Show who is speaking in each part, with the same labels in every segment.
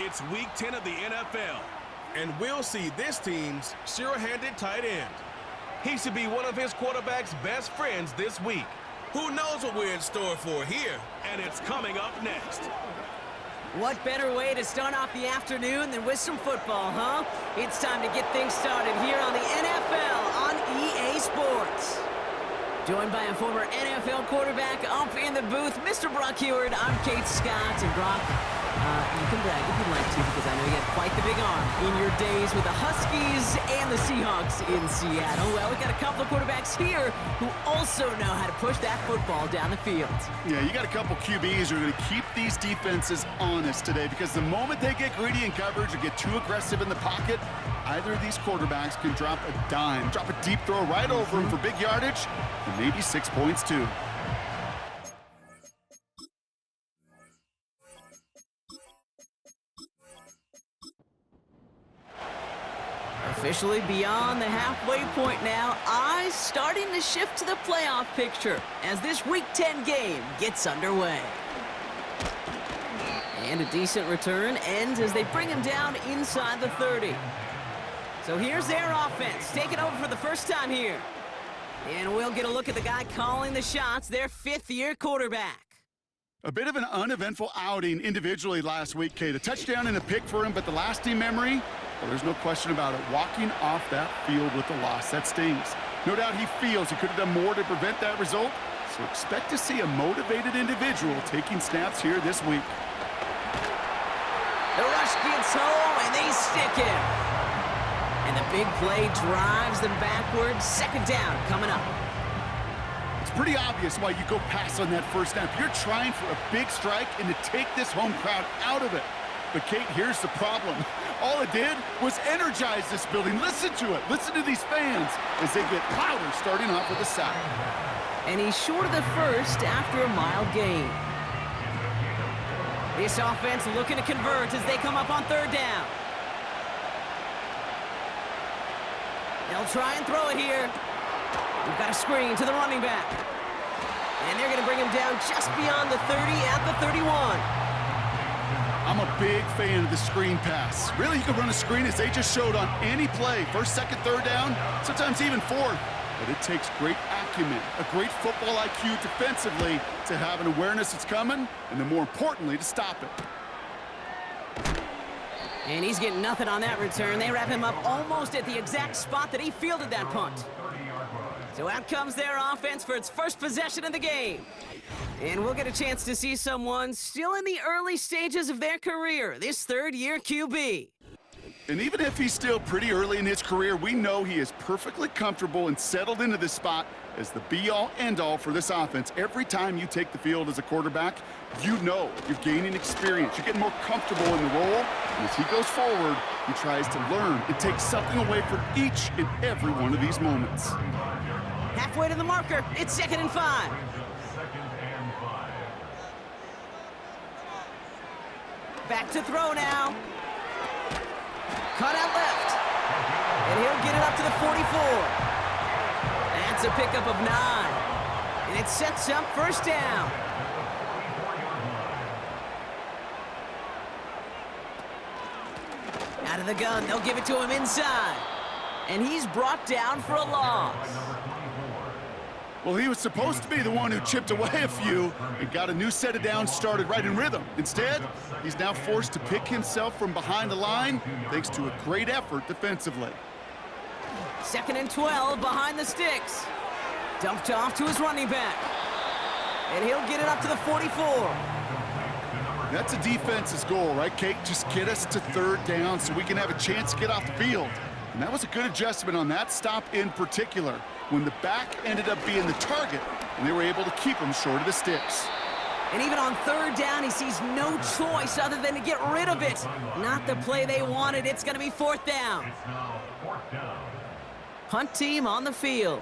Speaker 1: It's Week 10 of the NFL, and we'll see this team's sure-handed tight end. He should be one of his quarterback's best friends this week. Who knows what we're in store for here? And it's coming up next.
Speaker 2: What better way to start off the afternoon than with some football, huh? It's time to get things started here on the NFL on EA Sports. Joined by a former NFL quarterback up in the booth, Mr. Brock Heward. I'm Kate Scott, and Brock, you can brag if you'd like to, because I know you had quite the big arm in your days with the Huskies and the Seahawks in Seattle. Well, we got a couple of quarterbacks here who also know how to push that football down the field.
Speaker 3: Yeah, you got a couple QBs who are going to keep these defenses honest today, because the moment they get greedy in coverage or get too aggressive in the pocket, either of these quarterbacks can drop a dime, drop a deep throw right over him for big yardage, and maybe 6 points too.
Speaker 2: Officially beyond the halfway point now, eyes starting to shift to the playoff picture as this Week 10 game gets underway. And a decent return ends as they bring him down inside the 30. So here's their offense, taking over for the first time here. And we'll get a look at the guy calling the shots, their fifth-year quarterback.
Speaker 3: A bit of an uneventful outing individually last week, Kate. A touchdown and a pick for him, but the lasting memory, well, there's no question about it. Walking off that field with the loss, that stings. No doubt he feels he could have done more to prevent that result, so expect to see a motivated individual taking snaps here this week.
Speaker 2: The rush gets home, and they stick him. And the big play drives them backwards. Second down coming up.
Speaker 3: It's pretty obvious why you go pass on that first snap. You're trying for a big strike and to take this home crowd out of it. But, Kate, here's the problem. All it did was energize this building. Listen to it. Listen to these fans as they get louder starting off with a sack.
Speaker 2: And he's short of the first after a mild gain. This offense looking to convert as they come up on third down. They'll try and throw it here. We've got a screen to the running back. And they're going to bring him down just beyond the 30 at the 31.
Speaker 3: I'm a big fan of the screen pass. Really, you can run a screen as they just showed on any play. First, second, third down, sometimes even fourth. But it takes great acumen, a great football IQ defensively to have an awareness it's coming, and then more importantly, to stop it.
Speaker 2: And he's getting nothing on that return. They wrap him up almost at the exact spot that he fielded that punt. So out comes their offense for its first possession of the game. And we'll get a chance to see someone still in the early stages of their career, this third-year QB.
Speaker 3: And even if he's still pretty early in his career, we know he is perfectly comfortable and settled into this spot as the be-all, end-all for this offense. Every time you take the field as a quarterback, you know you're gaining experience. You're getting more comfortable in the role. And as he goes forward, he tries to learn and take something away from each and every one of these moments.
Speaker 2: Halfway to the marker, it's 2nd and 5. Back to throw now. Cut out left. And he'll get it up to the 44. That's a pickup of 9. And it sets up first down. Out of the gun, they'll give it to him inside. And he's brought down for a loss.
Speaker 3: Well, he was supposed to be the one who chipped away a few and got a new set of downs started right in rhythm. Instead, he's now forced to pick himself from behind the line thanks to a great effort defensively.
Speaker 2: 2nd and 12 behind the sticks. Dumped off to his running back. And he'll get it up to the 44.
Speaker 3: That's a defense's goal, right, Kate? Just get us to third down so we can have a chance to get off the field. And that was a good adjustment on that stop in particular, when the back ended up being the target, and they were able to keep him short of the sticks.
Speaker 2: And even on third down, he sees no choice other than to get rid of it. Not the play they wanted. It's going to be 4th down. Punt team on the field.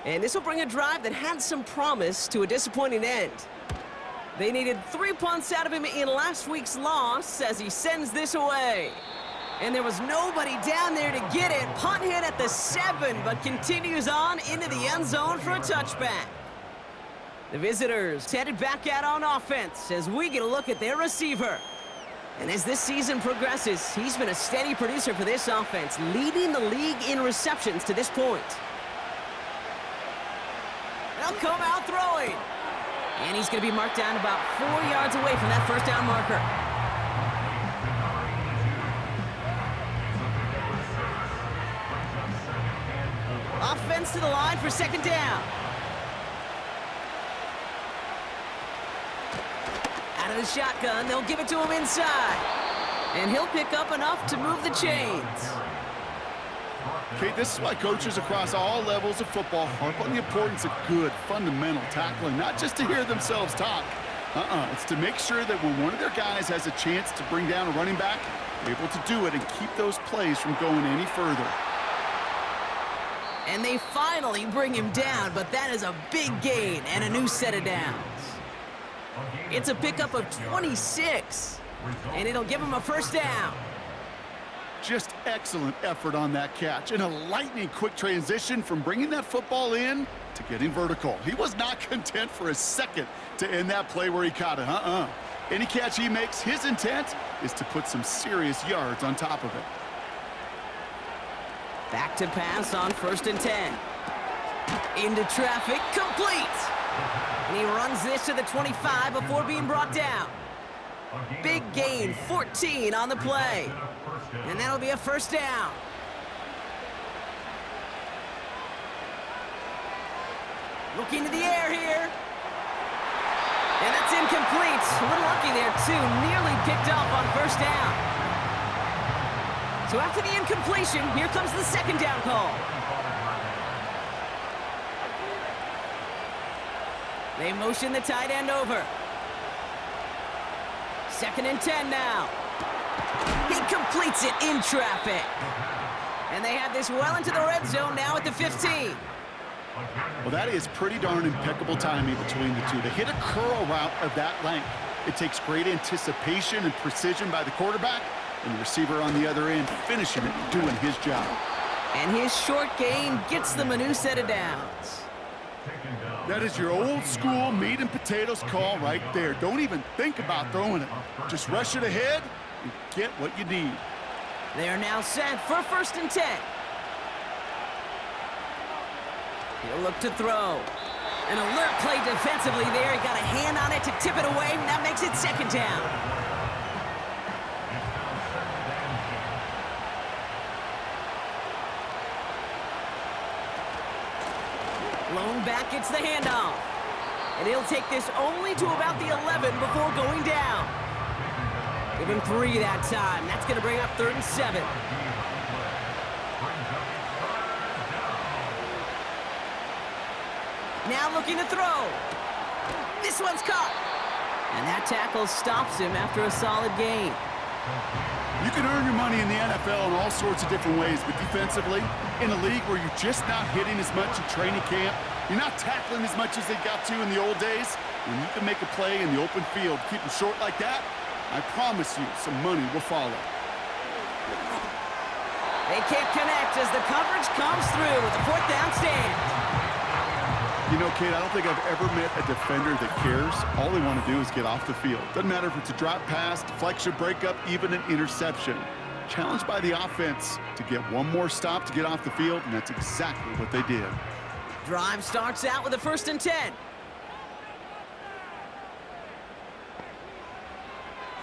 Speaker 2: And this will bring a drive that had some promise to a disappointing end. They needed 3 punts out of him in last week's loss as he sends this away. And there was nobody down there to get it. Punt hit at the 7, but continues on into the end zone for a touchback. The visitors headed back out on offense as we get a look at their receiver. And as this season progresses, he's been a steady producer for this offense, leading the league in receptions to this point. They'll come out throwing. And he's going to be marked down about 4 yards away from that first down marker. Offense to the line for second down. Out of the shotgun, they'll give it to him inside. And he'll pick up enough to move the chains.
Speaker 3: Okay, this is why coaches across all levels of football harp on the importance of good, fundamental tackling, not just to hear themselves talk. It's to make sure that when one of their guys has a chance to bring down a running back, they're able to do it and keep those plays from going any further.
Speaker 2: And they finally bring him down, but that is a big gain and a new set of downs. It's a pickup of 26, and it'll give him a first down.
Speaker 3: Just excellent effort on that catch, and a lightning-quick transition from bringing that football in to getting vertical. He was not content for a second to end that play where he caught it. Any catch he makes, his intent is to put some serious yards on top of it.
Speaker 2: Back to pass on 1st and 10. Into traffic, complete. And he runs this to the 25 before being brought down. Big gain, 14 on the play. And that'll be a first down. Looking to the air here. And that's incomplete. A little lucky there, too. Nearly picked off on first down. So after the incompletion, here comes the second down call. They motion the tight end over. 2nd and 10 now. He completes it in traffic. And they have this well into the red zone now at the 15.
Speaker 3: Well, that is pretty darn impeccable timing between the two. To hit a curl route of that length, it takes great anticipation and precision by the quarterback, and the receiver on the other end finishing it, doing his job.
Speaker 2: And his short gain gets them a new set of downs.
Speaker 3: That is your old school meat and potatoes call right there. Don't even think about throwing it. Just rush it ahead and get what you need.
Speaker 2: They are now set for 1st and 10. He'll look to throw. An alert play defensively there. He got a hand on it to tip it away, and that makes it 2nd down. Lone back gets the handoff. And he'll take this only to about the 11 before going down. Give him 3 that time. That's going to bring up 3rd and 7. Now looking to throw. This one's caught. And that tackle stops him after a solid gain.
Speaker 3: You can earn your money in the NFL in all sorts of different ways, but defensively, in a league where you're just not hitting as much in training camp, you're not tackling as much as they got to in the old days, when you can make a play in the open field, keep them short like that, I promise you some money will follow.
Speaker 2: They can't connect as the coverage comes through with a 4th down stand.
Speaker 3: You know, Kate, I don't think I've ever met a defender that cares. All they want to do is get off the field. Doesn't matter if it's a drop pass, deflection, breakup, even an interception. Challenged by the offense to get one more stop to get off the field, and that's exactly what they did.
Speaker 2: Drive starts out with a 1st and 10.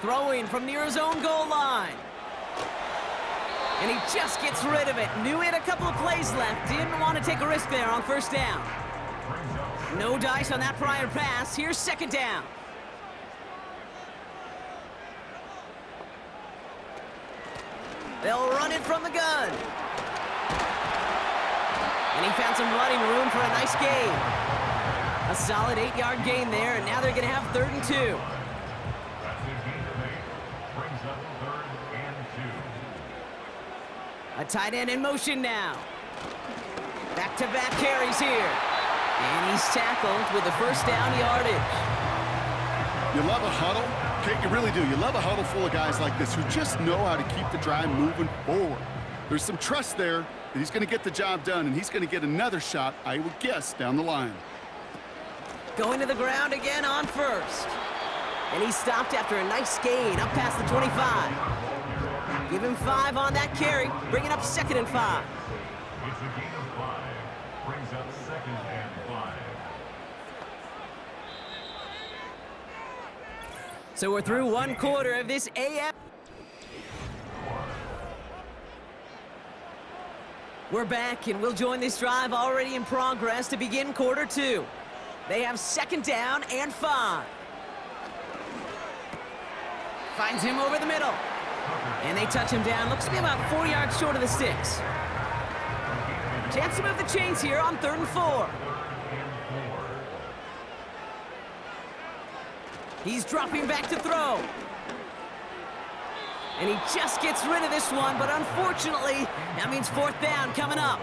Speaker 2: Throwing from near his own goal line. And he just gets rid of it. Knew he had a couple of plays left. Didn't want to take a risk there on 1st down. No dice on that prior pass. Here's 2nd down. They'll run it from the gun. And he found some running room for a nice gain. A solid 8-yard gain there, and now they're going to have 3rd and 2. A tight end in motion now. Back-to-back carries here. And he's tackled with the 1st down yardage.
Speaker 3: You love a huddle? Okay, you really do. You love a huddle full of guys like this who just know how to keep the drive moving forward. There's some trust there that he's going to get the job done, and he's going to get another shot, I would guess, down the line.
Speaker 2: Going to the ground again on 1st. And he stopped after a nice gain up past the 25. Give him 5 on that carry, bringing up 2nd and 5.
Speaker 4: It's a gain of 5. Brings up 2nd and 5.
Speaker 2: So we're through 1 quarter of this AF. We're back, and we'll join this drive already in progress to begin quarter 2. They have 2nd down and 5. Finds him over the middle. And they touch him down. Looks to be about 4 yards short of the sticks. Chance to move the chains here on 3rd and 4. He's dropping back to throw. And he just gets rid of this one, but unfortunately, that means 4th down coming up.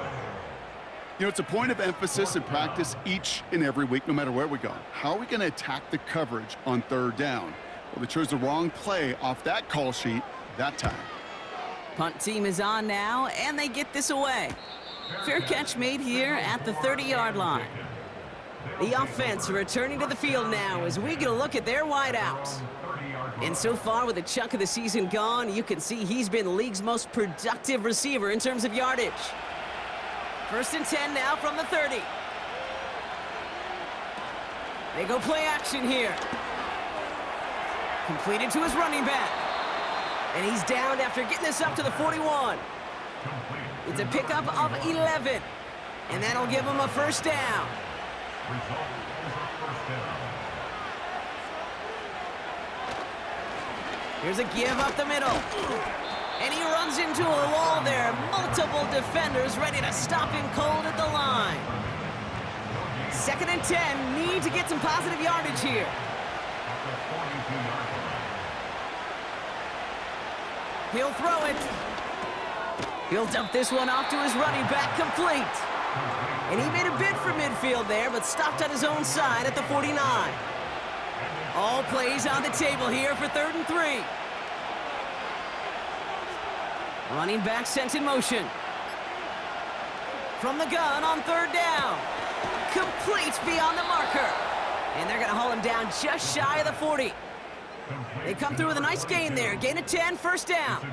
Speaker 3: You know, it's a point of emphasis in practice each and every week, no matter where we go. How are we going to attack the coverage on 3rd down? Well, they chose the wrong play off that call sheet that time.
Speaker 2: Punt team is on now, and they get this away. Fair catch made here at the 30-yard line. The offense returning to the field now as we get a look at their wideouts. And so far, with a chunk of the season gone, you can see he's been the league's most productive receiver in terms of yardage. 1st and 10 now from the 30. They go play action here. Completed to his running back. And he's downed after getting this up to the 41. It's a pickup of 11. And that'll give him a 1st down. Here's a give up the middle. And he runs into a wall there. Multiple defenders ready to stop him cold at the line. 2nd and 10. Need to get some positive yardage here. He'll throw it. He'll dump this one off to his running back, complete. And he made a bid for midfield there, but stopped on his own side at the 49. All plays on the table here for 3rd and 3. Running back sent in motion. From the gun on 3rd down. Complete beyond the marker. And they're going to haul him down just shy of the 40. They come through with a nice gain there. Gain of 10, 1st down.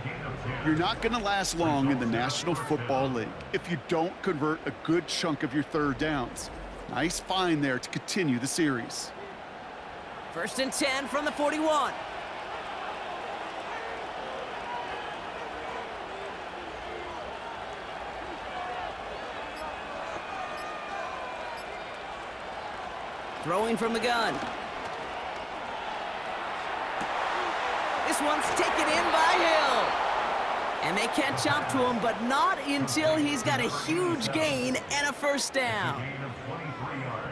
Speaker 3: You're not going to last long in the National Football League if you don't convert a good chunk of your 3rd downs. Nice find there to continue the series.
Speaker 2: 1st and 10 from the 41. Throwing from the gun. This one's taken in by Hill. And they catch up to him, but not until he's got a huge gain and a 1st down.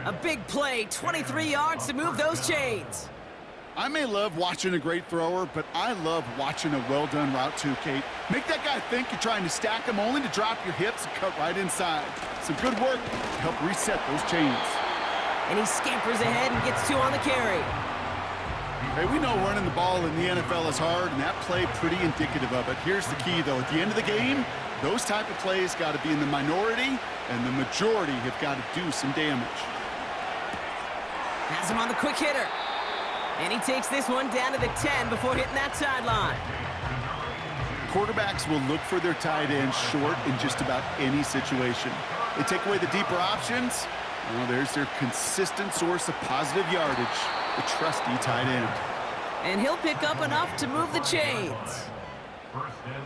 Speaker 2: A big play, 23 yards to move those chains.
Speaker 3: I may love watching a great thrower, but I love watching a well-done route too, Kate. Make that guy think you're trying to stack him only to drop your hips and cut right inside. Some good work to help reset those chains.
Speaker 2: And he scampers ahead and gets 2 on the carry.
Speaker 3: Hey, we know running the ball in the NFL is hard, and that play pretty indicative of it. Here's the key, though. At the end of the game, those type of plays got to be in the minority, and the majority have got to do some damage.
Speaker 2: Has him on the quick hitter. And he takes this one down to the 10 before hitting that sideline.
Speaker 3: Quarterbacks will look for their tight end short in just about any situation. They take away the deeper options. Well, there's their consistent source of positive yardage, the trusty tight end.
Speaker 2: And he'll pick up enough to move the chains.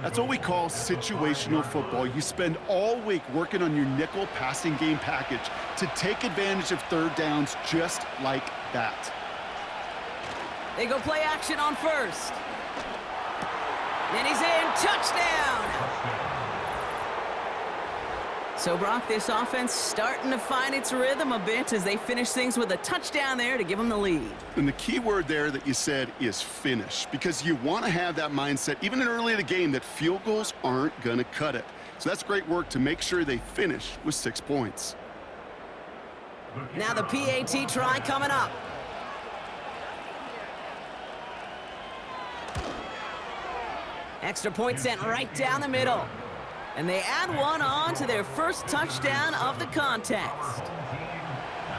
Speaker 3: That's what we call situational football. You spend all week working on your nickel passing game package to take advantage of 3rd downs just like that.
Speaker 2: They go play action on 1st. And he's in. Touchdown! So, Brock, this offense starting to find its rhythm a bit as they finish things with a touchdown there to give them the lead.
Speaker 3: And the key word there that you said is finish, because you want to have that mindset, even in early in the game, that field goals aren't going to cut it. So that's great work to make sure they finish with 6 points.
Speaker 2: Now the PAT try coming up. Extra point sent right down the middle. And they add one on to their first touchdown of the contest.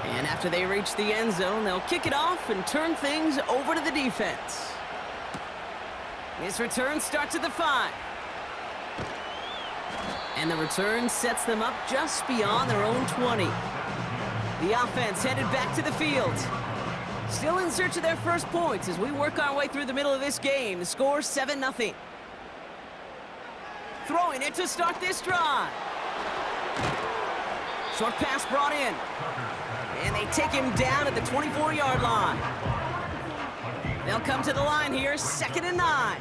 Speaker 2: And after they reach the end zone, they'll kick it off and turn things over to the defense. This return starts at the 5. And the return sets them up just beyond their own 20. The offense headed back to the field. Still in search of their first points as we work our way through the middle of this game. The score 7-0. Throwing it to start this drive. Short pass brought in. And they take him down at the 24-yard line. They'll come to the line here, 2nd and 9.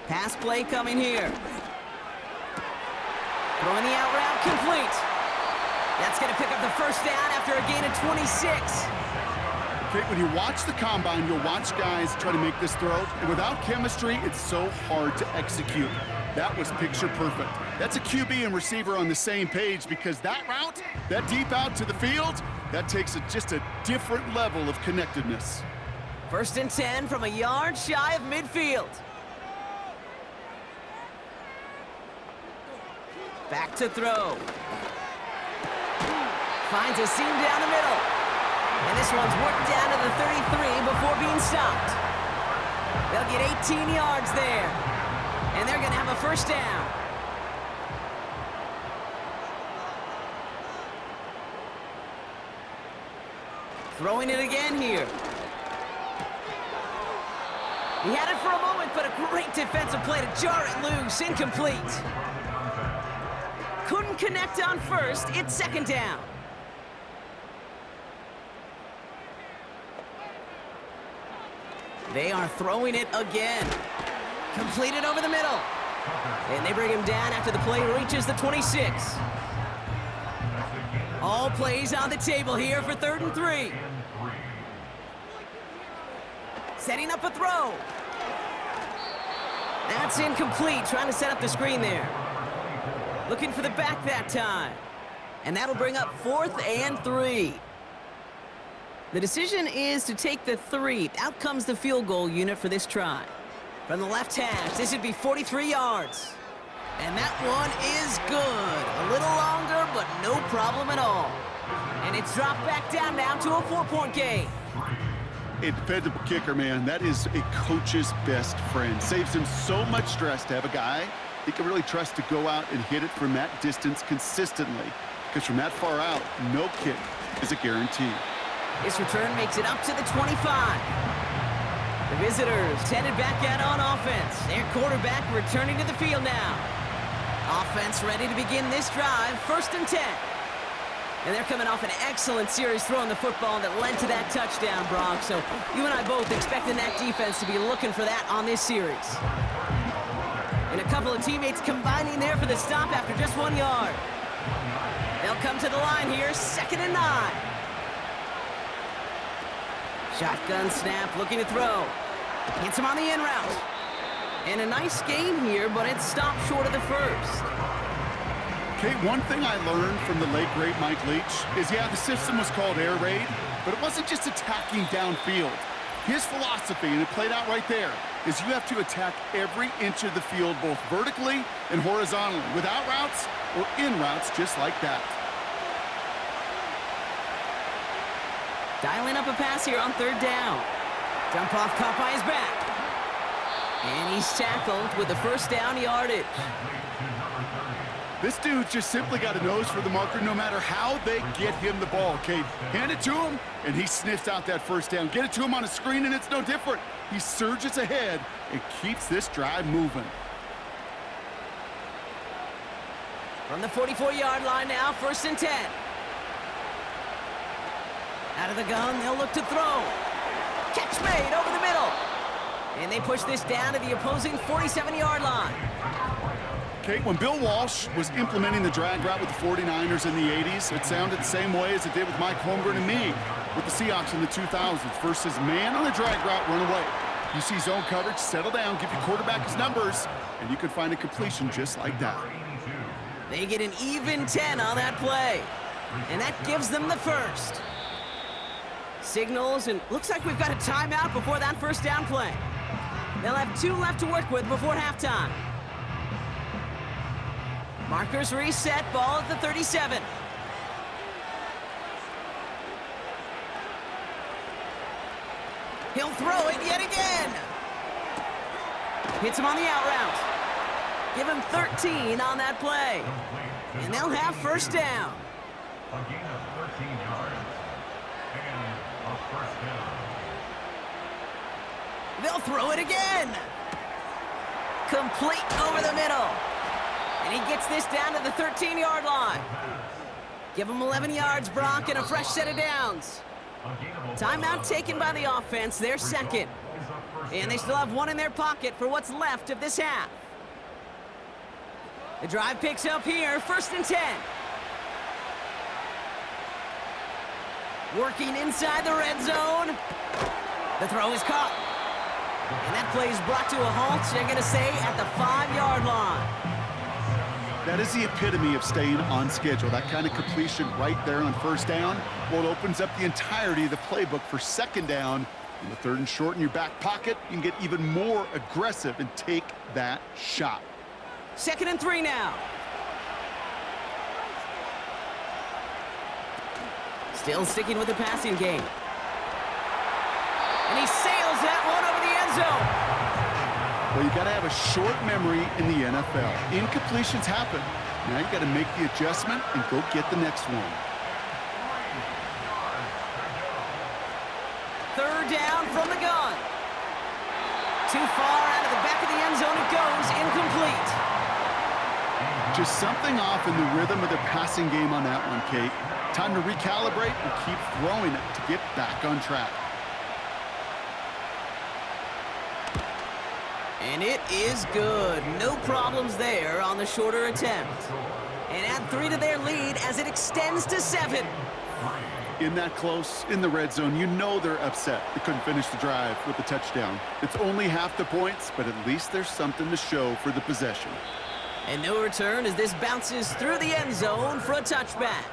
Speaker 2: Pass play coming here. Throwing the out route complete. That's going to pick up the first down after a gain of 26.
Speaker 3: Okay, when you watch the combine, you'll watch guys try to make this throw. And without chemistry, it's so hard to execute. That was picture perfect. That's a QB and receiver on the same page because that route, that deep out to the field, that takes just a different level of connectedness.
Speaker 2: 1st and 10 from a yard shy of midfield. Back to throw. Finds a seam down the middle. And this one's worked down to the 33 before being stopped. They'll get 18 yards there. And they're going to have a first down. Throwing it again here. He had it for a moment, but a great defensive play to jar it loose. Incomplete. Couldn't connect on first. It's 2nd down. They are throwing it again. Completed over the middle. And they bring him down after the play reaches the 26. All plays on the table here for 3rd and 3. Setting up a throw. That's incomplete. Trying to set up the screen there. Looking for the back that time. And that'll bring up 4th and 3. The decision is to take the 3. Out comes the field goal unit for this try. From the left hash, this would be 43 yards. And that one is good. A little longer, but no problem at all. And it's dropped back down now to a 4-point game.
Speaker 3: A dependable kicker, man. That is a coach's best friend. Saves him so much stress to have a guy he can really trust to go out and hit it from that distance consistently. Because from that far out, no kick is a guarantee.
Speaker 2: This return makes it up to the 25. The visitors headed back out on offense. Their quarterback returning to the field now. Offense ready to begin this drive, 1st and 10. And they're coming off an excellent series throwing the football that led to that touchdown, Brock. So you and I both expecting that defense to be looking for that on this series. And a couple of teammates combining there for the stop after just 1 yard. They'll come to the line here, 2nd and 9. Shotgun snap, looking to throw. Hits him on the in route. And a nice gain here, but it's stopped short of the first.
Speaker 3: Okay, one thing I learned from the late, great Mike Leach is, yeah, the system was called air raid, but it wasn't just attacking downfield. His philosophy, and it played out right there, is you have to attack every inch of the field, both vertically and horizontally, without routes or in routes just like that.
Speaker 2: Dialing up a pass here on 3rd down. Dump off caught by his back. And he's tackled with the first down yardage.
Speaker 3: This dude just simply got a nose for the marker no matter how they get him the ball, okay? Hand it to him, and he sniffs out that first down. Get it to him on a screen, and it's no different. He surges ahead and keeps this drive moving.
Speaker 2: From the 44-yard line now, 1st and 10. Out of the gun, they'll look to throw. Catch made over the middle. And they push this down to the opposing 47-yard line.
Speaker 3: Okay, when Bill Walsh was implementing the drag route with the 49ers in the 80s, it sounded the same way as it did with Mike Holmgren and me with the Seahawks in the 2000s versus man on the drag route, run away. You see zone coverage, settle down, give your quarterback his numbers, and you can find a completion just like that.
Speaker 2: They get an even 10 on that play. And that gives them the first. Signals, and looks like we've got a timeout before that first down play. They'll have 2 left to work with before halftime. Markers reset, ball at the 37. He'll throw it yet again. Hits him on the out route. Give him 13 on that play. And they'll have first down.
Speaker 4: A gain of 13 yards. And a first down.
Speaker 2: They'll throw it again. Complete over the middle. And he gets this down to the 13-yard line. Give him 11 yards, Brock, and a fresh set of downs. Timeout taken by the offense, their second. And they still have one in their pocket for what's left of this half. The drive picks up here, 1st and 10. Working inside the red zone. The throw is caught. And that play is brought to a halt, they're going to say, at the 5-yard line.
Speaker 3: That is the epitome of staying on schedule. That kind of completion right there on first down. Well, it opens up the entirety of the playbook for second down. In the 3rd and short in your back pocket, you can get even more aggressive and take that shot.
Speaker 2: 2nd and 3 now. Still sticking with the passing game. And he sails that one over the end zone.
Speaker 3: Well, you got to have a short memory in the NFL. Incompletions happen. Now you got to make the adjustment and go get the next one.
Speaker 2: 3rd down from the gun. Too far out of the back of the end zone it goes, incomplete.
Speaker 3: Just something off in the rhythm of the passing game on that one, Kate. Time to recalibrate and keep throwing it to get back on track.
Speaker 2: And it is good. No problems there on the shorter attempt. And add 3 to their lead as it extends to 7.
Speaker 3: In that close, in the red zone, you know they're upset they couldn't finish the drive with the touchdown. It's only half the points, but at least there's something to show for the possession.
Speaker 2: And no return as this bounces through the end zone for a touchback.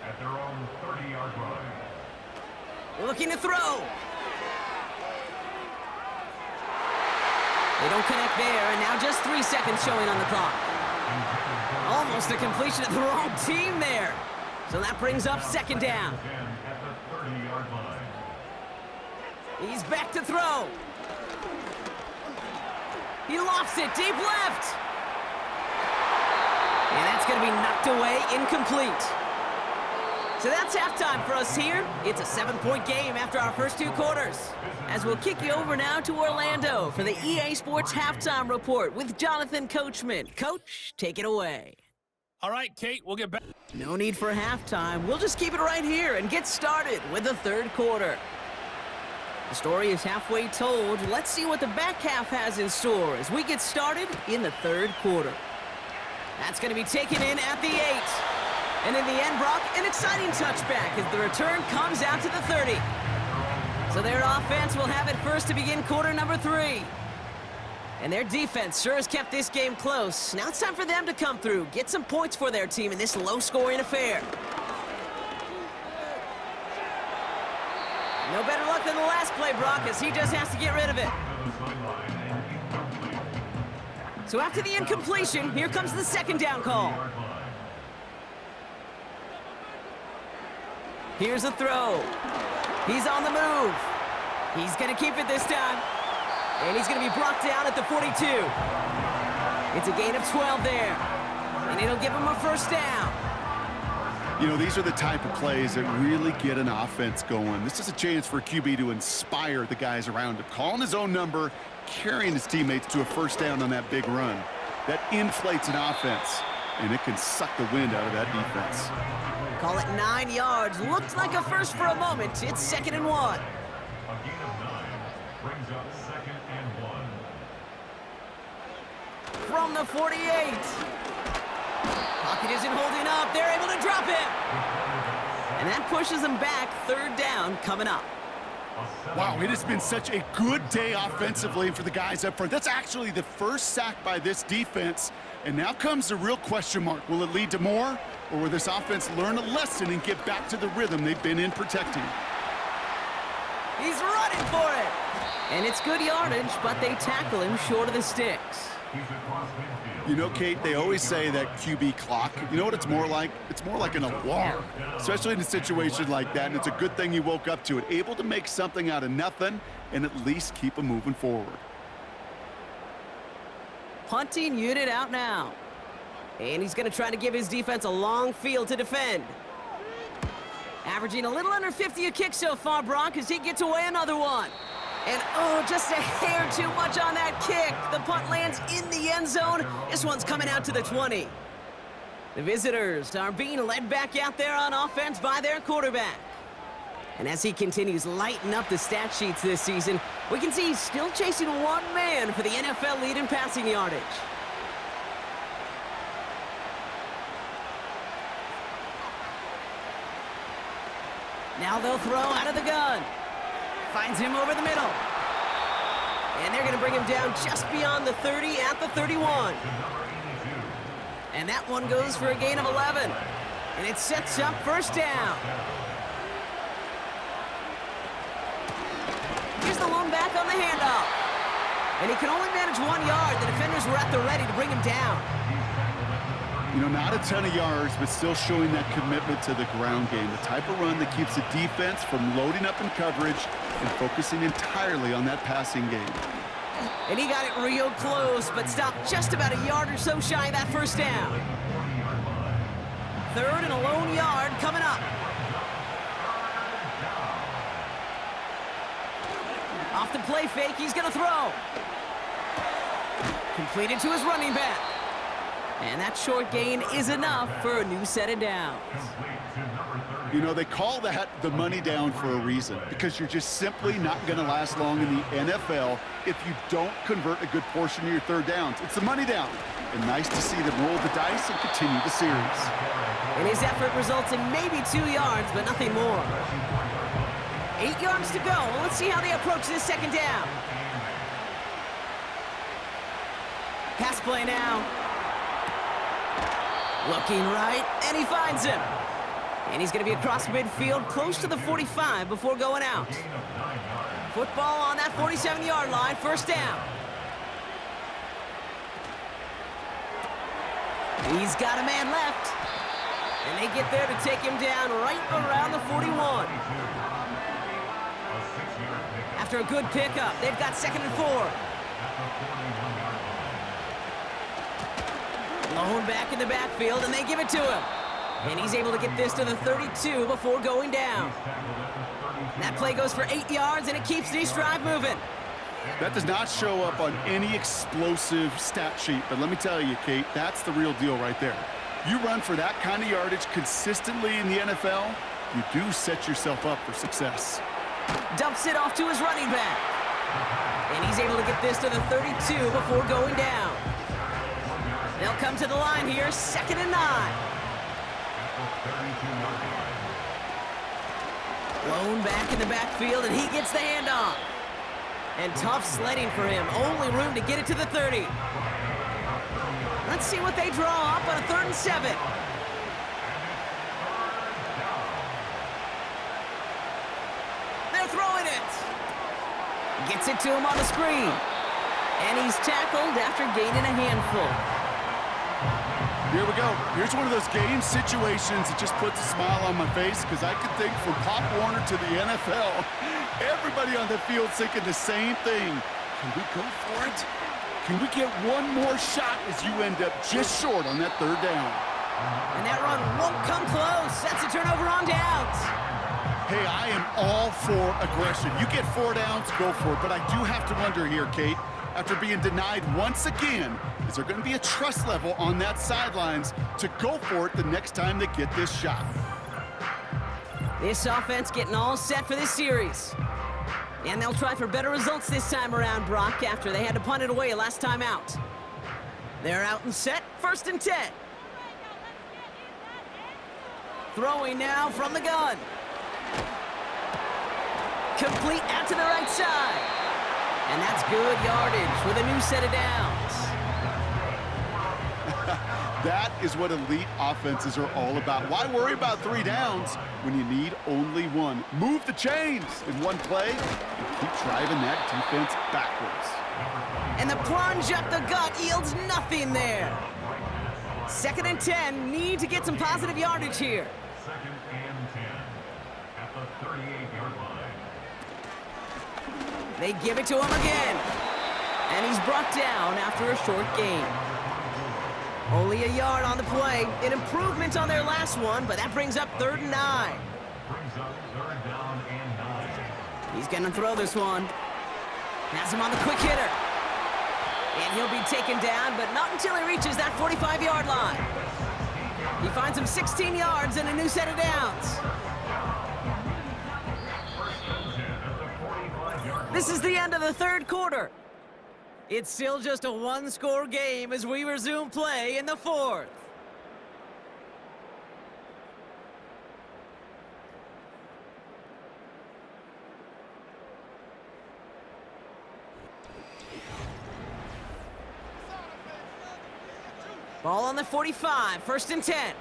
Speaker 4: At their own 30-yard line.
Speaker 2: Looking to throw. They don't connect there, and now just 3 seconds showing on the clock. Almost a completion of the wrong team there. So that brings up 2nd down.
Speaker 4: At the 30-yard line.
Speaker 2: He's back to throw. He lofts it deep left. And that's going to be knocked away, incomplete. So that's halftime for us here. It's a 7-point game after our first 2 quarters. As we'll kick you over now to Orlando for the EA Sports Halftime Report with Jonathan Coachman. Coach, take it away.
Speaker 1: All right, Kate, we'll get back.
Speaker 2: No need for halftime. We'll just keep it right here and get started with the 3rd quarter. The story is halfway told. Let's see what the back half has in store as we get started in the 3rd quarter. That's going to be taken in at the 8. And in the end, Brock, an exciting touchback as the return comes out to the 30. So their offense will have it first to begin quarter number 3. And their defense sure has kept this game close. Now it's time for them to come through, get some points for their team in this low-scoring affair. No better luck than the last play, Brock, as he just has to get rid of it. So after the incompletion, here comes the 2nd down call. Here's a throw. He's on the move. He's going to keep it this time. And he's going to be brought down at the 42. It's a gain of 12 there. And it'll give him a first down.
Speaker 3: You know, these are the type of plays that really get an offense going. This is a chance for a QB to inspire the guys around him. Calling his own number, carrying his teammates to a first down on that big run. That inflates an offense, and it can suck the wind out of that defense.
Speaker 2: Call it 9 yards. Looked like a first for a moment. It's 2nd and 1.
Speaker 4: A gain of 9 brings up 2nd and 1.
Speaker 2: From the 48. Pocket isn't holding up. They're able to drop it. And that pushes them back. 3rd down coming up.
Speaker 3: Wow, it has been such a good day offensively for the guys up front. That's actually the first sack by this defense. And now comes the real question mark. Will it lead to more? Or will this offense learn a lesson and get back to the rhythm they've been in protecting?
Speaker 2: He's running for it. And it's good yardage, but they tackle him short of the sticks.
Speaker 4: He's across midfield.
Speaker 3: You know, Kate, they always say that QB clock. You know what it's more like? It's more like an alarm, especially in a situation like that. And it's a good thing you woke up to it, able to make something out of nothing and at least keep them moving forward.
Speaker 2: Punting unit out now. And he's going to try to give his defense a long field to defend. Averaging a little under 50 a kick so far, Brock, as he gets away another one. And, oh, just a hair too much on that kick. The punt lands in the end zone. This one's coming out to the 20. The visitors are being led back out there on offense by their quarterback. And as he continues lighting up the stat sheets this season, we can see he's still chasing one man for the NFL lead in passing yardage. Now they'll throw out of the gun. Finds him over the middle. And they're going to bring him down just beyond the 30 at the 31. And that one goes for a gain of 11. And it sets up first down. Here's the lone back on the handoff. And he can only manage 1 yard. The defenders were at the ready to bring him down.
Speaker 3: You know, not a ton of yards, but still showing that commitment to the ground game. The type of run that keeps the defense from loading up in coverage and focusing entirely on that passing game.
Speaker 2: And he got it real close, but stopped just about a yard or so shy of that first down. Third and a lone yard coming up. Off the play fake, he's going to throw. Completed to his running back. And that short gain is enough for a new set of downs.
Speaker 3: You know, they call that the money down for a reason, because you're just simply not going to last long in the NFL if you don't convert a good portion of your third downs. It's the money down. And nice to see them roll the dice and continue the series.
Speaker 2: And his effort results in maybe 2 yards, but nothing more. 8 yards to go. Let's see how they approach this second down. Pass play now. Looking right, and he finds him. And he's going to be across midfield, close to the 45 before going out. Football on that 47-yard line, first down. He's got a man left. And they get there to take him down right around the 41. After a good pickup, they've got 2nd and 4. Lone back in the backfield, and they give it to him. And he's able to get this to the 32 before going down. That play goes for 8 yards, and it keeps this drive moving.
Speaker 3: That does not show up on any explosive stat sheet, but let me tell you, Kate, that's the real deal right there. You run for that kind of yardage consistently in the NFL, you do set yourself up for success.
Speaker 2: Dumps it off to his running back. And he's able to get this to the 32 before going down. They'll come to the line here, 2nd and 9. Lone back in the backfield, and he gets the handoff. And tough sledding for him. Only room to get it to the 30. Let's see what they draw up on a 3rd and 7. They're throwing it. Gets it to him on the screen. And he's tackled after gaining a handful.
Speaker 3: Here we go. Here's one of those game situations that just puts a smile on my face, because I could think from Pop Warner to the NFL, everybody on the field thinking the same thing. Can we go for it? Can we get one more shot as you end up just short on that 3rd down?
Speaker 2: And that run won't come close. That's a turnover on downs.
Speaker 3: Hey, I am all for aggression. You get 4 downs, go for it. But I do have to wonder here, Kate, after being denied once again, is there going to be a trust level on that sidelines to go for it the next time they get this shot?
Speaker 2: This offense getting all set for this series. And they'll try for better results this time around, Brock, after they had to punt it away last time out. They're out and set, 1st and 10. Throwing now from the gun. Complete out to the right side. And that's good yardage with a new set of downs.
Speaker 3: That is what elite offenses are all about. Why worry about 3 downs when you need only 1? Move the chains in one play and keep driving that defense backwards.
Speaker 2: And the plunge up the gut yields nothing there. 2nd and 10, need to get some positive yardage here.
Speaker 4: 2nd and 10 at the 38-yard line.
Speaker 2: They give it to him again. And he's brought down after a short gain. Only a yard on the play. An improvement on their last one, but that brings up 3rd and 9.
Speaker 4: Brings up 3rd down and 9.
Speaker 2: He's going to throw this one. Has him on the quick hitter. And he'll be taken down, but not until he reaches that 45-yard line. He finds him 16 yards and a new set of downs. This is the end of the 3rd quarter. It's still just a 1-score game as we resume play in the 4th. Ball on the 45, 1st and 10.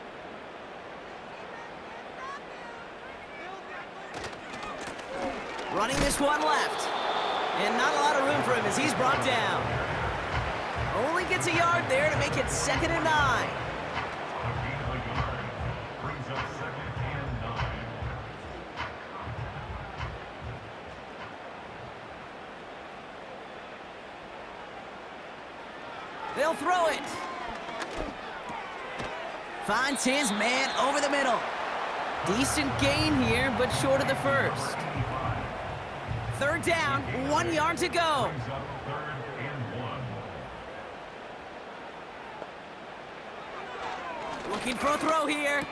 Speaker 2: Running this one left. And not a lot of room for him as he's brought down. Only gets a yard there to make it 2nd and 9.
Speaker 4: Brings up 2nd and 9.
Speaker 2: They'll throw it. Finds his man over the middle. Decent gain here, but short of the 1st. 3rd down, 1 yard to go.
Speaker 4: Brings up 3rd and 1.
Speaker 2: Looking for a throw here.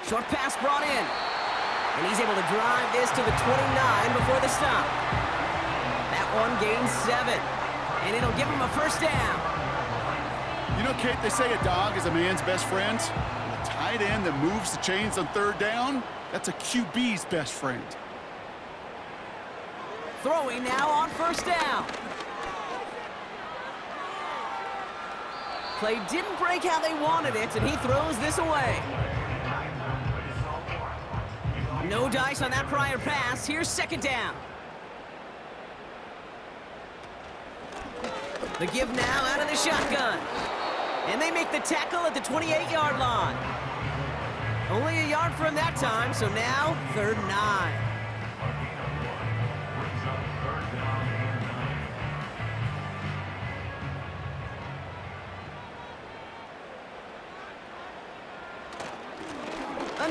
Speaker 2: Short pass brought in. And he's able to drive this to the 29 before the stop. That one gains 7. And it'll give him a 1st down.
Speaker 3: You know, Kate, they say a dog is a man's best friend. A tight end that moves the chains on 3rd down, that's a QB's best friend.
Speaker 2: Throwing now on 1st down. Play didn't break how they wanted it, and he throws this away. No dice on that prior pass. Here's 2nd down. The give now out of the shotgun. And they make the tackle at the 28-yard line. Only a yard for him that time, so now 3rd and 9.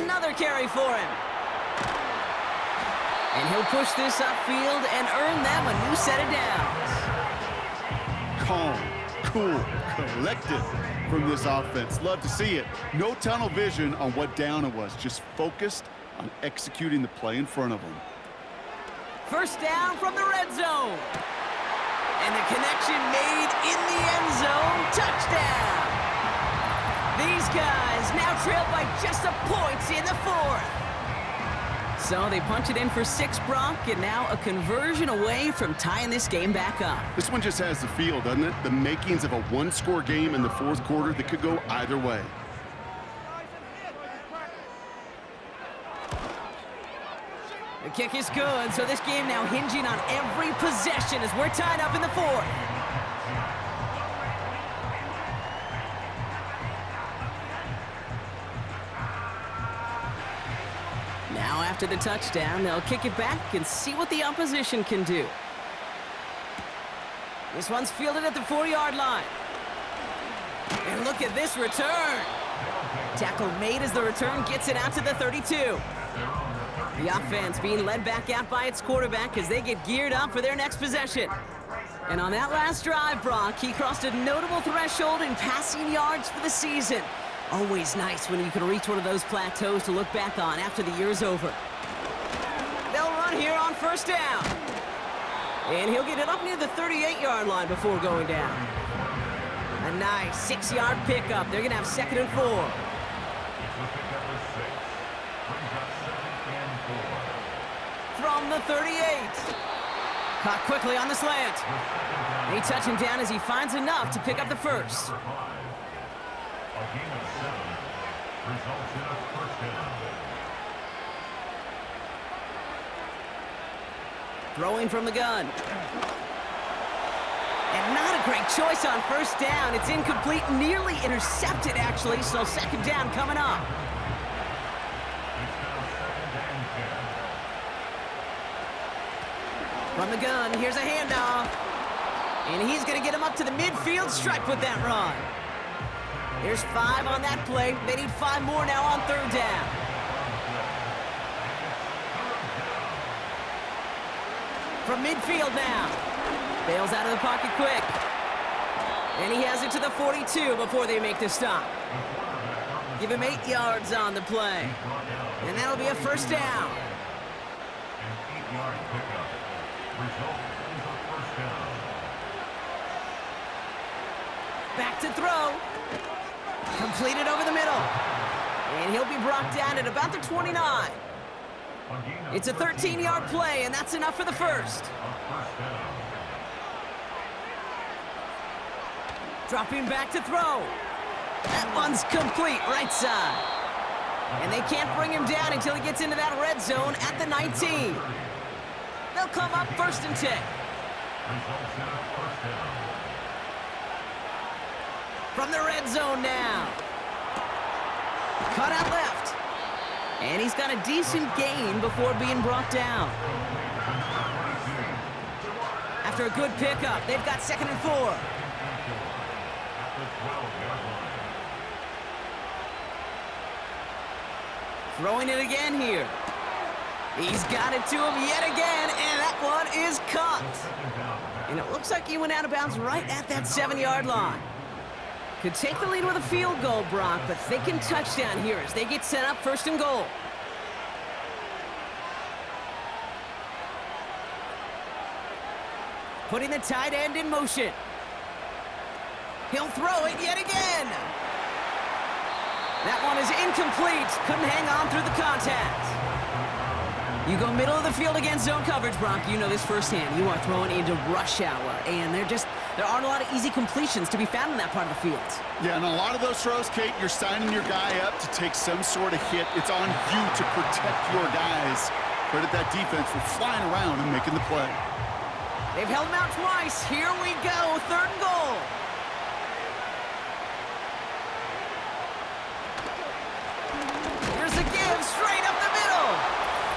Speaker 2: Another carry for him. And he'll push this upfield and earn them a new set of downs.
Speaker 3: Calm, cool, collected from this offense. Love to see it. No tunnel vision on what down it was. Just focused on executing the play in front of them.
Speaker 2: 1st down from the red zone. And the connection made in the end zone. Touchdown. These guys now trailed by just a point in the 4th. So they punch it in for 6, Brock, and now a conversion away from tying this game back up.
Speaker 3: This one just has the feel, doesn't it? The makings of a 1-score game in the 4th quarter that could go either way.
Speaker 2: The kick is good, so this game now hinging on every possession as we're tied up in the 4th. Now after the touchdown, they'll kick it back and see what the opposition can do. This one's fielded at the 4-yard line. And look at this return. Tackle made as the return gets it out to the 32. The offense being led back out by its quarterback as they get geared up for their next possession. And on that last drive, Brock, he crossed a notable threshold in passing yards for the season. Always nice when you can reach one of those plateaus to look back on after the year's over. They'll run here on 1st down. And he'll get it up near the 38-yard line before going down. A nice 6-yard pickup. They're going to have 2nd and 4. From the 38. Caught quickly on the slant. They touch him down as he finds enough to pick up the 1st.
Speaker 4: A gain of 7 results in a first down.
Speaker 2: Throwing from the gun. And not a great choice on first down. It's incomplete, nearly intercepted, actually, so second down coming up.
Speaker 4: It's now second and 10.
Speaker 2: From the gun, here's a handoff. And he's going to get him up to the midfield stripe with that run. There's 5 on that play. They need 5 more now on third down. From midfield now. Bails out of the pocket quick. And he has it to the 42 before they make the stop. Give him 8 yards on the play. And that'll be a first down.
Speaker 4: An 8-yard pickup. Result is a first down.
Speaker 2: Back to throw. Completed over the middle. And he'll be brought down at about the 29. It's a 13-yard play, and that's enough for the first. Dropping back to throw. That one's complete, right side. And they can't bring him down until he gets into that red zone at the 19. They'll come up first and 10. From the red zone now. Cut out left. And he's got a decent gain before being brought down. After a good pickup, they've got second and 4. Throwing it again here. He's got it to him yet again, and that one is caught. And it looks like he went out of bounds right at that 7-yard line. Could take the lead with a field goal, Brock, but thinking touchdown here as they get set up first and goal. Putting the tight end in motion. He'll throw it yet again. That one is incomplete. Couldn't hang on through the contact. You go middle of the field against zone coverage, Brock. You know this firsthand. You are throwing into rush hour, and there aren't a lot of easy completions to be found in that part of the field.
Speaker 3: Yeah, and a lot of those throws, Kate, you're signing your guy up to take some sort of hit. It's on you to protect your guys. Credit that defense for flying around and making the play.
Speaker 2: They've held him out twice. Here we go, third and goal. Here's a give straight up the middle.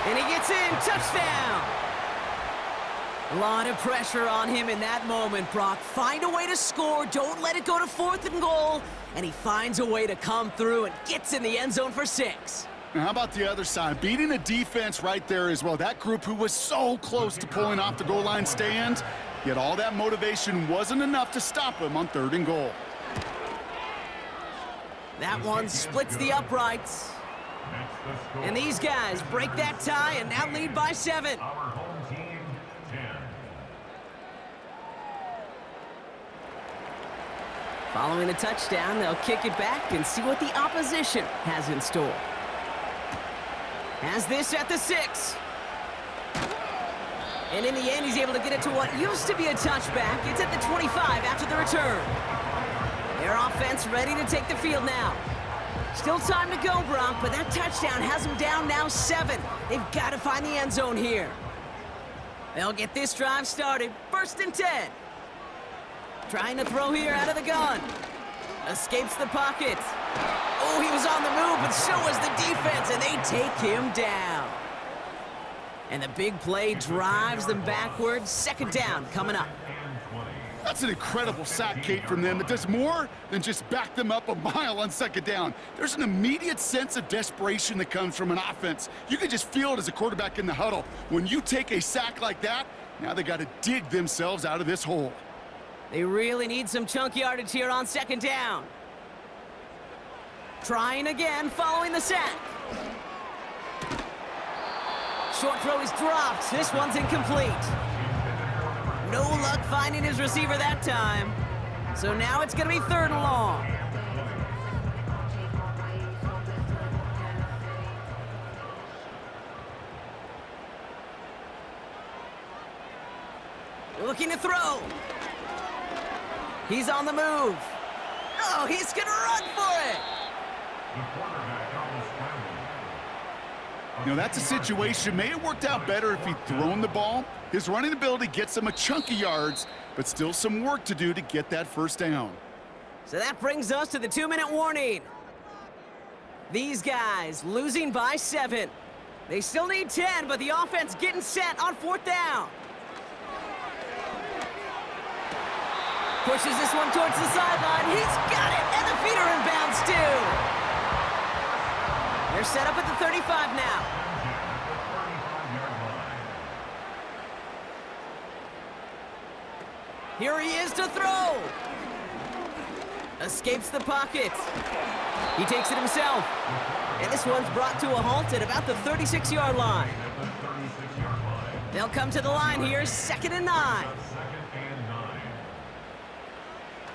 Speaker 2: And he gets in, touchdown. A lot of pressure on him in that moment, Brock. Find a way to score. Don't let it go to fourth and goal. And he finds a way to come through and gets in the end zone for 6.
Speaker 3: Now, how about the other side? Beating a defense right there as well. That group who was so close to pulling off the goal line stand, yet all that motivation wasn't enough to stop him on third and goal.
Speaker 2: That one splits the uprights. And these guys break that tie and now lead by 7.
Speaker 4: Our home team, 10.
Speaker 2: Following a touchdown, they'll kick it back and see what the opposition has in store. Has this at the 6. And in the end, he's able to get it to what used to be a touchback. It's at the 25 after the return. Their offense ready to take the field now. Still time to go, Brock, but that touchdown has them down now 7. They've got to find the end zone here. They'll get this drive started. First and 10. Trying to throw here out of the gun. Escapes the pocket. Oh, he was on the move, but so was the defense, and they take him down. And the big play drives them backwards. Second down coming up.
Speaker 3: That's an incredible sack, Kate, from them. It does more than just back them up a mile on second down. There's an immediate sense of desperation that comes from an offense. You can just feel it as a quarterback in the huddle. When you take a sack like that, now they got to dig themselves out of this hole.
Speaker 2: They really need some chunk yardage here on second down. Trying again following the sack. Short throw is dropped. This one's incomplete. No luck finding his receiver that time. So now it's going to be third and long. Looking to throw. He's on the move. Oh, he's going to run for it.
Speaker 4: The quarterback on the scramble.
Speaker 3: You know, that's a situation. May have worked out better if he'd thrown the ball. His running ability gets him a chunk of yards, but still some work to do to get that first down.
Speaker 2: So that brings us to the 2-minute warning. These guys losing by 7. They still need 10, but the offense getting set on 4th down. Pushes this one towards the sideline. He's got it, and the feet are in bounds too. They're set up at the 35 now. Here he is to throw. Escapes the pocket. He takes it himself. And this one's brought to a halt at about the 36-yard line. They'll come to the line here, 2nd and 9.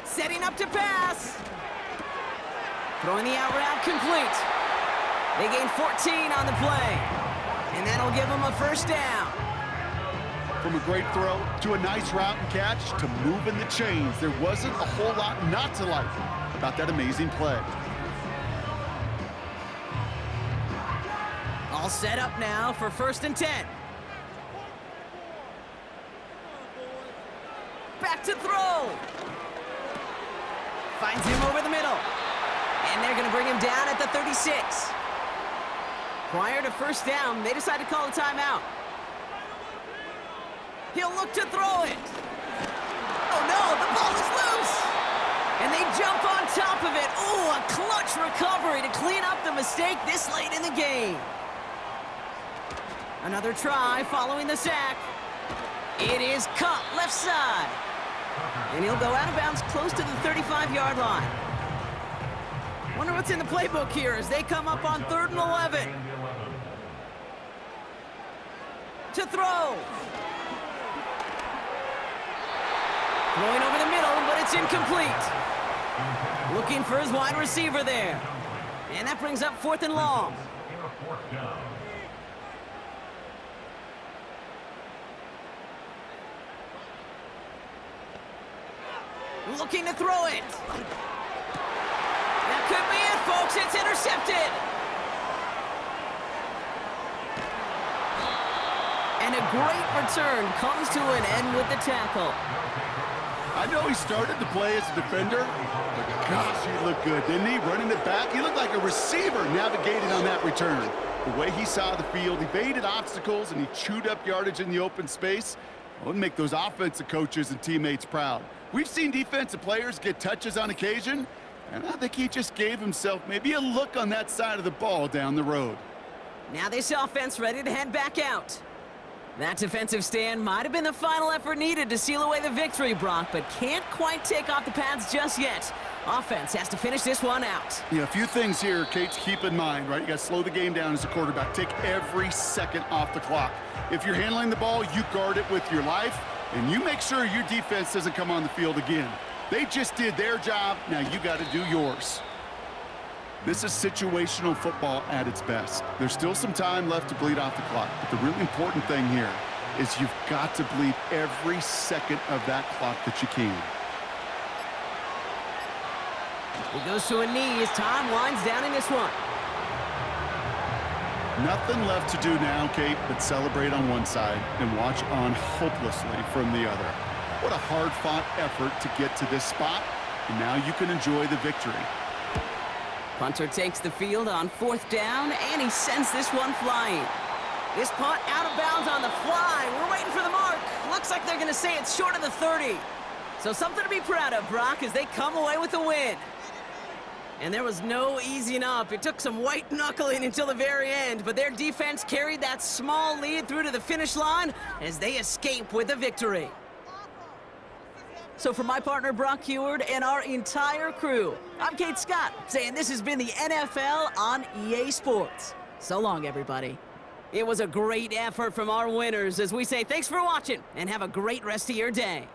Speaker 2: Setting up to pass. Throwing the out route complete. They gain 14 on the play. And that'll give them a first down.
Speaker 3: From a great throw to a nice route and catch to moving the chains, there wasn't a whole lot not to like about that amazing play.
Speaker 2: All set up now for 1st and 10. Back to throw. Finds him over the middle. And they're going to bring him down at the 36. Prior to first down, they decide to call a timeout. He'll look to throw it. Oh no, the ball is loose. And they jump on top of it. Ooh, a clutch recovery to clean up the mistake this late in the game. Another try following the sack. It is cut left side. And he'll go out of bounds close to the 35-yard line. Wonder what's in the playbook here as they come up on 3rd and 11. To throw. Throwing over the middle, but it's incomplete. Looking for his wide receiver there. And that brings up 4th and long. Looking to throw it. That could be it, folks. It's intercepted. And a great return comes to an end with the tackle.
Speaker 3: I know he started to play as a defender, but gosh, he looked good, didn't he? Running it back, he looked like a receiver navigating on that return. The way he saw the field, he evaded obstacles, and he chewed up yardage in the open space. It would make those offensive coaches and teammates proud. We've seen defensive players get touches on occasion, and I think he just gave himself maybe a look on that side of the ball down the road.
Speaker 2: Now this offense ready to head back out. That defensive stand might have been the final effort needed to seal away the victory, Brock, but can't quite take off the pads just yet. Offense has to finish this one out.
Speaker 3: Yeah, a few things here, Kate, to keep in mind, right? You got to slow the game down as a quarterback. Take every second off the clock. If you're handling the ball, you guard it with your life, and you make sure your defense doesn't come on the field again. They just did their job. Now you got to do yours. This is situational football at its best. There's still some time left to bleed off the clock, but the really important thing here is you've got to bleed every second of that clock that you can.
Speaker 2: He goes to a knee as time winds down in this one.
Speaker 3: Nothing left to do now, Kate, but celebrate on one side and watch on hopelessly from the other. What a hard-fought effort to get to this spot, and now you can enjoy the victory.
Speaker 2: Punter takes the field on 4th down, and he sends this one flying. This punt out of bounds on the fly. We're waiting for the mark. Looks like they're going to say it's short of the 30. So something to be proud of, Brock, as they come away with the win. And there was no easing up. It took some white knuckling until the very end, but their defense carried that small lead through to the finish line as they escape with the victory. So for my partner, Brock Heward, and our entire crew, I'm Kate Scott, saying this has been the NFL on EA Sports. So long, everybody. It was a great effort from our winners as we say thanks for watching and have a great rest of your day.